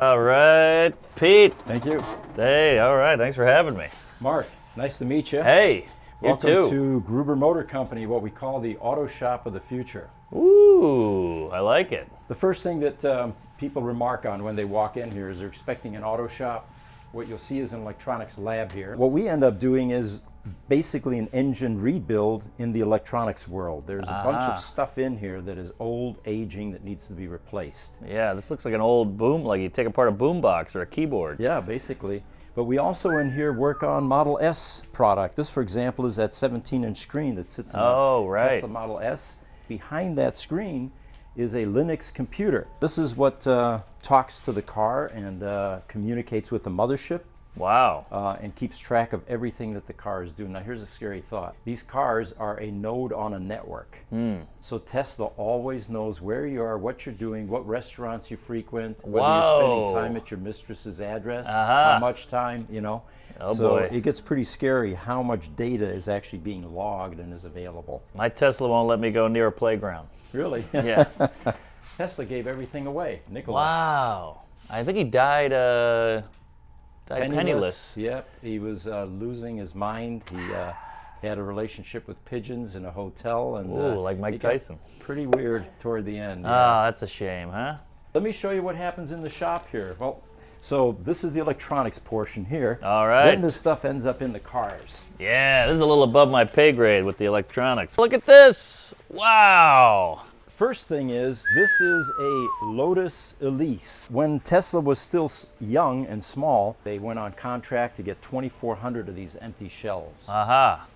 All right, Pete. Thank you. Hey, all right, thanks for having me. Mark, nice to meet you. Hey, Welcome you too. to Gruber Motor Company, what we call the auto shop of the future. Ooh, I like it. The first thing that people remark on when they walk in here is they're expecting an auto shop. What you'll see is an electronics lab here. What we end up doing is basically an engine rebuild in the electronics world. There's a bunch of stuff in here that is old, aging, that needs to be replaced. Yeah, this looks like an old boom, like you take apart a boombox or a keyboard. Yeah, basically. But we also in here work on Model S product. This, for example, is that 17-inch screen that sits in the Tesla Model S. Behind that screen is a Linux computer. This is what talks to the car and communicates with the mothership. Wow. And keeps track of everything that the car is doing. Now here's a scary thought. These cars are a node on a network. So Tesla always knows where you are, what you're doing, what restaurants you frequent, whether you're spending time at your mistress's address, how much time, you know. Oh so boy. It gets pretty scary how much data is actually being logged and is available. My Tesla won't let me go near a playground. Really? Yeah. Tesla gave everything away. Nicholas. Wow. I think he died penniless. Yep, he was losing his mind. He had a relationship with pigeons in a hotel, and ooh, like Mike Tyson. Pretty weird toward the end. Ah, that's a shame, huh? Let me show you what happens in the shop here. Well, so this is the electronics portion here. All right. Then this stuff ends up in the cars. Yeah, this is a little above my pay grade with the electronics. Look at this! Wow! First thing is, this is a Lotus Elise. When Tesla was still young and small, they went on contract to get 2,400 of these empty shells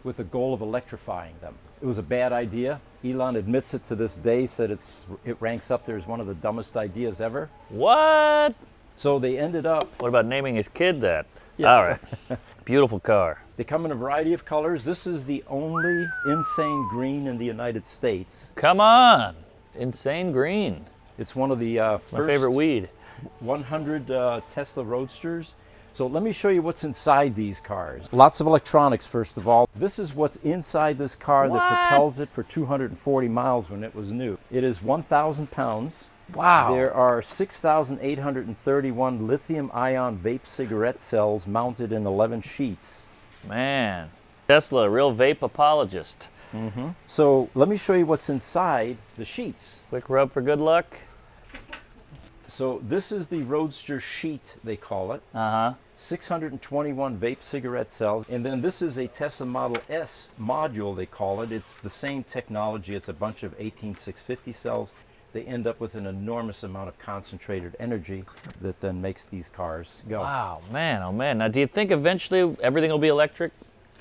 with the goal of electrifying them. It was a bad idea. Elon admits it to this day, said it ranks up there as one of the dumbest ideas ever. What? So they ended up... What about naming his kid that? Yeah. All right. Beautiful car. They come in a variety of colors. This is the only insane green in the United States. Come on! Insane green. It's one of the It's my favorite weed. 100 Tesla Roadsters. So let me show you what's inside these cars. Lots of electronics, first of all. This is what's inside this car that propels it for 240 miles when it was new. It is 1,000 pounds. Wow. There are 6,831 lithium-ion vape cigarette cells mounted in 11 sheets. Man. Tesla, a real vape apologist. So let me show you what's inside the sheets. Quick rub for good luck. So this is the Roadster sheet, they call it. 621 vape cigarette cells. And then this is a Tesla Model S module, they call it. It's the same technology. It's a bunch of 18650 cells. They end up with an enormous amount of concentrated energy that then makes these cars go. Wow, man, oh man. Now, do you think eventually everything will be electric?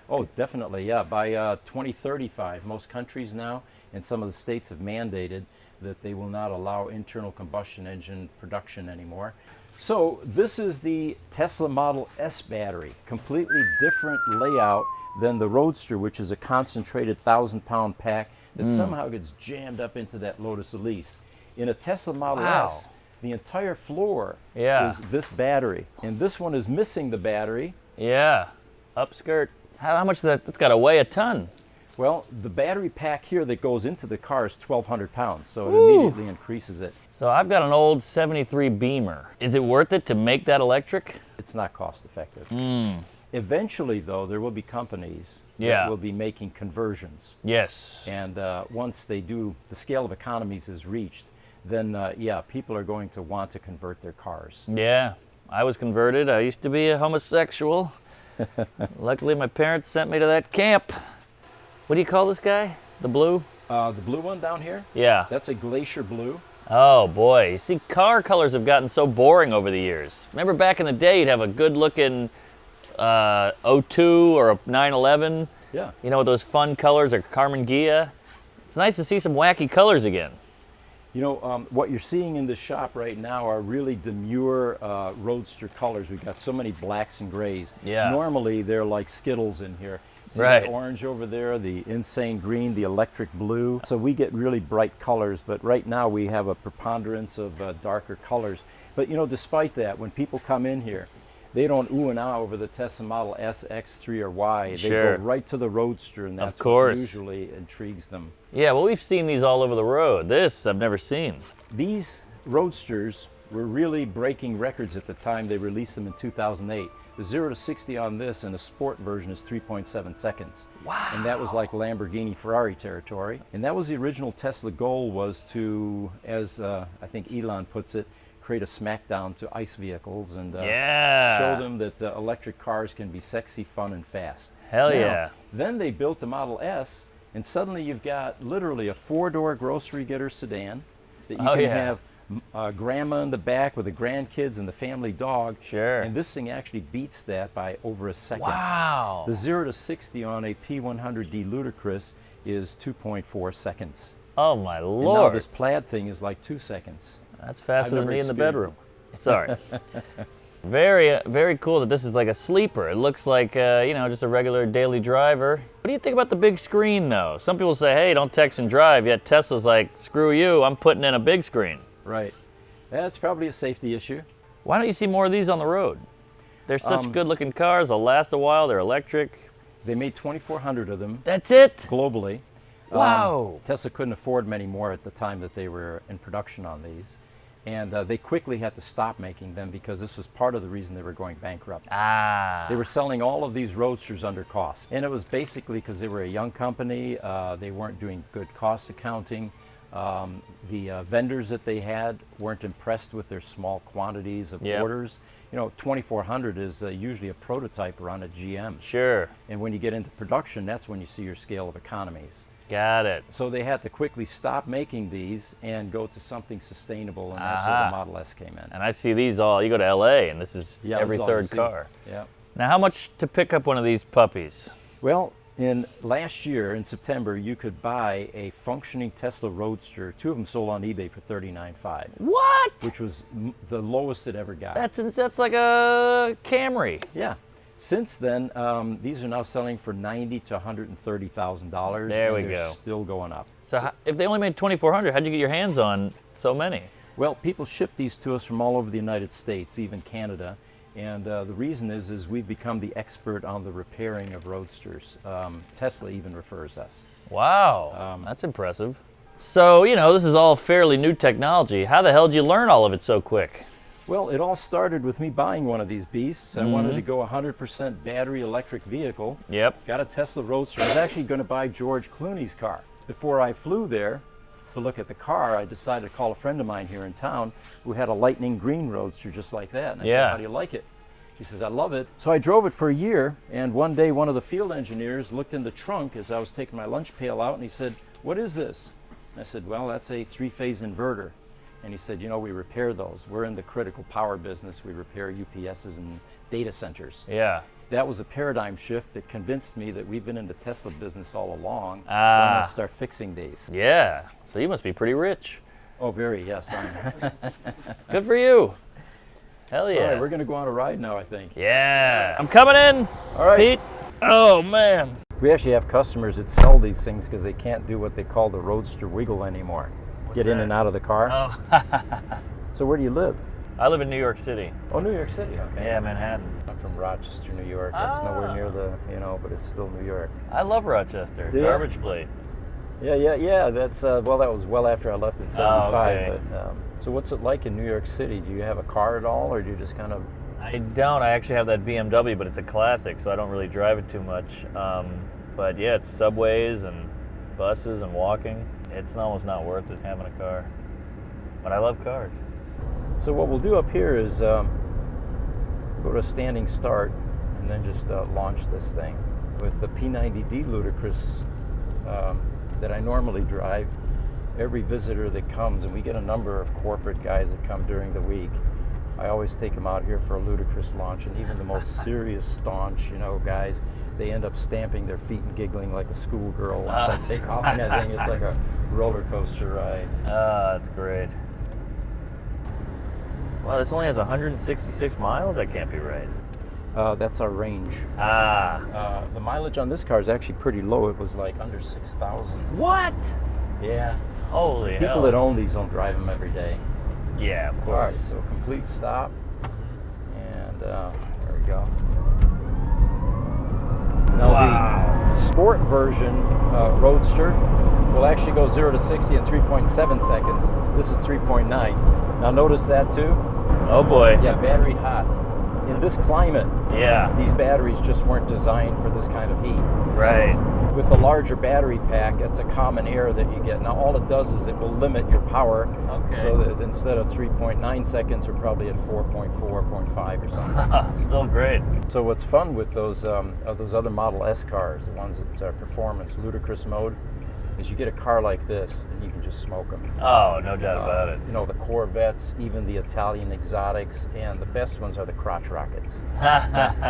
Oh, definitely, yeah. By 2035, most countries now and some of the states have mandated that they will not allow internal combustion engine production anymore. So this is the Tesla Model S battery, completely different layout than the Roadster, which is a concentrated 1,000-pound pack that somehow gets jammed up into that Lotus Elise. In a Tesla Model S, the entire floor is this battery, and this one is missing the battery. Yeah, upskirt. How much is that? That's got to weigh a ton. Well, the battery pack here that goes into the car is 1,200 pounds, so it immediately increases it. So I've got an old 73 Beamer. Is it worth it to make that electric? It's not cost effective. Eventually, though, there will be companies that Yeah. will be making conversions. Yes. And once they do, the scale of economies is reached, then yeah, people are going to want to convert their cars. Yeah, I was converted. I used to be a homosexual. Luckily, my parents sent me to that camp. What do you call this guy? The blue? The blue one down here? Yeah. That's a glacier blue. Oh boy, you see, car colors have gotten so boring over the years. Remember back in the day, you'd have a good-looking 02 or a 911. Yeah. You know, with those fun colors, or Carmen Ghia. It's nice to see some wacky colors again. You know, what you're seeing in the shop right now are really demure Roadster colors. We've got so many blacks and grays. Yeah. Normally, they're like Skittles in here. See Right. that orange over there, the insane green, the electric blue. So we get really bright colors, but right now we have a preponderance of darker colors. But you know, despite that, when people come in here, they don't ooh and ah over the Tesla Model S, X3, or Y. They Sure. go right to the Roadster, and that's Of course. what usually intrigues them. Yeah, well, we've seen these all over the road. This I've never seen. These Roadsters were really breaking records at the time they released them in 2008. The 0 to 60 on this in a sport version is 3.7 seconds. Wow. And that was like Lamborghini Ferrari territory. And that was the original Tesla goal, was to, as I think Elon puts it, create a smackdown to ICE vehicles and show them that electric cars can be sexy, fun, and fast. Hell Now, yeah. Then they built the Model S, and suddenly you've got literally a 4-door grocery getter sedan that you can have grandma in the back with the grandkids and the family dog. Sure. And this thing actually beats that by over a second. Wow. The 0 to 60 on a P100D Ludicrous is 2.4 seconds. Oh my And now Lord. this Plaid thing is like 2 seconds. That's faster than never me in the experienced- bedroom. Sorry. Very cool that this is like a sleeper. It looks like, just a regular daily driver. What do you think about the big screen, though? Some people say, hey, don't text and drive, yet Tesla's like, screw you, I'm putting in a big screen. Right. That's probably a safety issue. Why don't you see more of these on the road? They're such good-looking cars. They'll last a while. They're electric. They made 2,400 of them That's it? globally. Wow. Tesla couldn't afford many more at the time that they were in production on these. And they quickly had to stop making them because this was part of the reason they were going bankrupt. They were selling all of these Roadsters under cost. And it was basically because they were a young company. They weren't doing good cost accounting. The vendors that they had weren't impressed with their small quantities of orders. 2,400 is usually a prototype around a GM. Sure. And when you get into production, that's when you see your scale of economies. Got it. So they had to quickly stop making these and go to something sustainable, and that's where the Model S came in. And I see these all, you go to LA and this is every that's all you third see. car. Yeah. Now how much to pick up one of these puppies? Well, in last year, in September, you could buy a functioning Tesla Roadster. 2 of them sold on eBay for $39,500. What? Which was the lowest it ever got. That's like a Camry. Yeah. Since then, these are now selling for $90,000 to $130,000. There we they're go. Still going up. So if they only made 2,400, how'd you get your hands on so many? Well, people ship these to us from all over the United States, even Canada. And the reason is we've become the expert on the repairing of Roadsters. Tesla even refers us. Wow, that's impressive. So, this is all fairly new technology. How the hell did you learn all of it so quick? Well, it all started with me buying one of these beasts. I wanted to go 100% battery electric vehicle. Yep. Got a Tesla Roadster. I was actually going to buy George Clooney's car. Before I flew there to look at the car, I decided to call a friend of mine here in town who had a lightning green Roadster just like that. And I said, how do you like it? He says, I love it. So I drove it for a year, and one day one of the field engineers looked in the trunk as I was taking my lunch pail out, and he said, what is this? And I said, well, that's a 3-phase inverter. And he said, we repair those. We're in the critical power business. We repair UPSs and data centers. Yeah. That was a paradigm shift that convinced me that we've been in the Tesla business all along. Why not start fixing these? Yeah. So you must be pretty rich. Oh, very, yes. Good for you. Hell yeah. All right, we're going to go on a ride now, I think. Yeah. I'm coming in. All right. Pete. Oh, man. We actually have customers that sell these things because they can't do what they call the Roadster wiggle anymore. Get in and out of the car. Oh. So where do you live? I live in New York City. Oh, New York City. Okay. Yeah, Manhattan. I'm from Rochester, New York. That's nowhere near the, but it's still New York. I love Rochester. Do you? Garbage plate. Yeah. That's that was well after I left in '75. okay. But, so what's it like in New York City? Do you have a car at all, or do you just kind of? I don't. I actually have that BMW, but it's a classic, so I don't really drive it too much. But yeah, it's subways and buses and walking. It's almost not worth it having a car. But I love cars. So what we'll do up here is go to a standing start and then just launch this thing. With the P90D Ludicrous that I normally drive, every visitor that comes, and we get a number of corporate guys that come during the week, I always take them out here for a Ludicrous launch, and even the most serious, staunch, guys, they end up stamping their feet and giggling like a schoolgirl once I take off on that thing. It's like a roller coaster ride. That's great. Wow, this only has 166 miles? That can't be right. That's our range. The mileage on this car is actually pretty low. It was like under 6,000. What? Yeah. Holy hell. People that own these don't drive them every day. Yeah, of All course. right, so complete stop. And there we go. Now the sport version Roadster will actually go 0 to 60 in 3.7 seconds. This is 3.9. Now notice that too? Oh boy. Yeah, battery hot. In this climate, Yeah. these batteries just weren't designed for this kind of heat. Right. With the larger battery pack, it's a common error that you get. Now all it does is it will limit your power, Okay. so that instead of 3.9 seconds, we're probably at 4.4, 0.5 or something. Still great. So what's fun with those other Model S cars, the ones that are performance, ludicrous mode, is you get a car like this and you can just smoke them. Oh, no doubt about it. You know, the Corvettes, even the Italian exotics, and the best ones are the crotch rockets.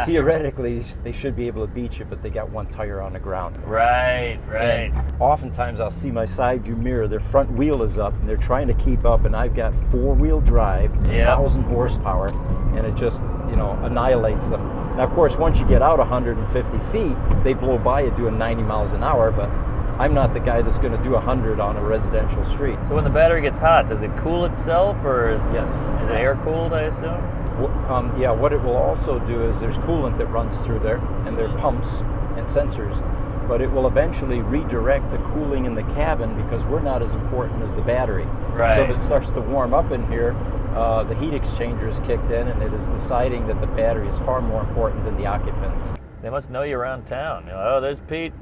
Theoretically, they should be able to beat you, but they got one tire on the ground. Right, right. And oftentimes I'll see my side view mirror, their front wheel is up and they're trying to keep up, and I've got 4-wheel drive, Yeah. 1,000 horsepower, and it just, you know, annihilates them. Now, of course, once you get out 150 feet, they blow by you doing 90 miles an hour, but I'm not the guy that's going to do 100 on a residential street. So when the battery gets hot, does it cool itself, or is Yes. it air cooled, I assume? Yeah, what it will also do is there's coolant that runs through there, and there are pumps and sensors, but it will eventually redirect the cooling in the cabin because we're not as important as the battery. Right. So if it starts to warm up in here, the heat exchanger is kicked in, and it is deciding that the battery is far more important than the occupants. They must know you around town. You know, oh, there's Pete.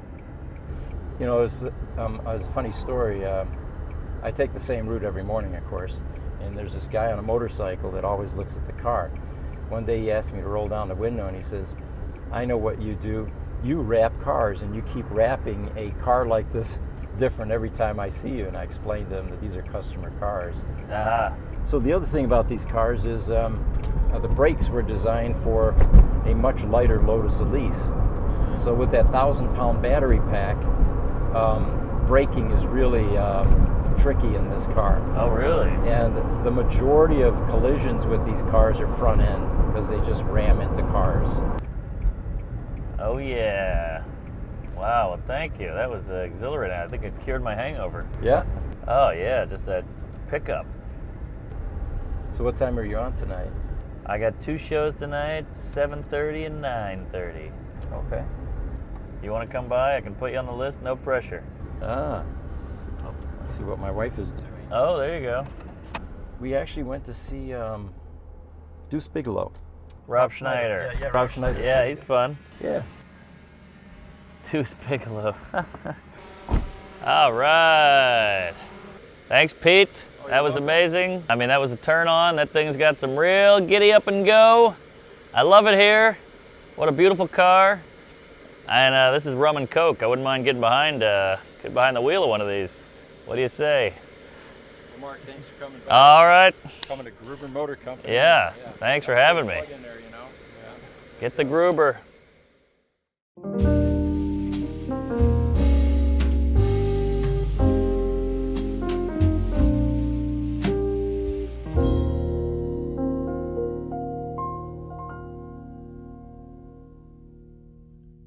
You know, it was a funny story. I take the same route every morning, of course, and there's this guy on a motorcycle that always looks at the car. One day he asked me to roll down the window, and he says, "I know what you do. You wrap cars, and you keep wrapping a car like this different every time I see you." And I explained to him that these are customer cars. So the other thing about these cars is the brakes were designed for a much lighter Lotus Elise. So with that 1,000-pound battery pack, braking is really tricky in this car. Oh, really? And the majority of collisions with these cars are front end because they just ram into cars. Oh, yeah. Wow, well, thank you. That was exhilarating. I think it cured my hangover. Yeah? Oh, yeah, just that pickup. So what time are you on tonight? I got 2 shows tonight, 7:30 and 9:30. Okay. You want to come by? I can put you on the list, no pressure. Let's see what my wife is doing. Oh, there you go. We actually went to see Deuce Bigelow. Rob Schneider. Yeah, Rob Schneider. Yeah, he's fun. Yeah. Deuce Bigelow. All right. Thanks, Pete. That was amazing. I mean, that was a turn on. That thing's got some real giddy up and go. I love it here. What a beautiful car. And this is rum and coke. I wouldn't mind getting behind the wheel of one of these. What do you say? Well, Mark, thanks for coming by. All right. Coming to Gruber Motor Company. Yeah. Thanks for having me. Plug in there, you know. Yeah. Get the Gruber.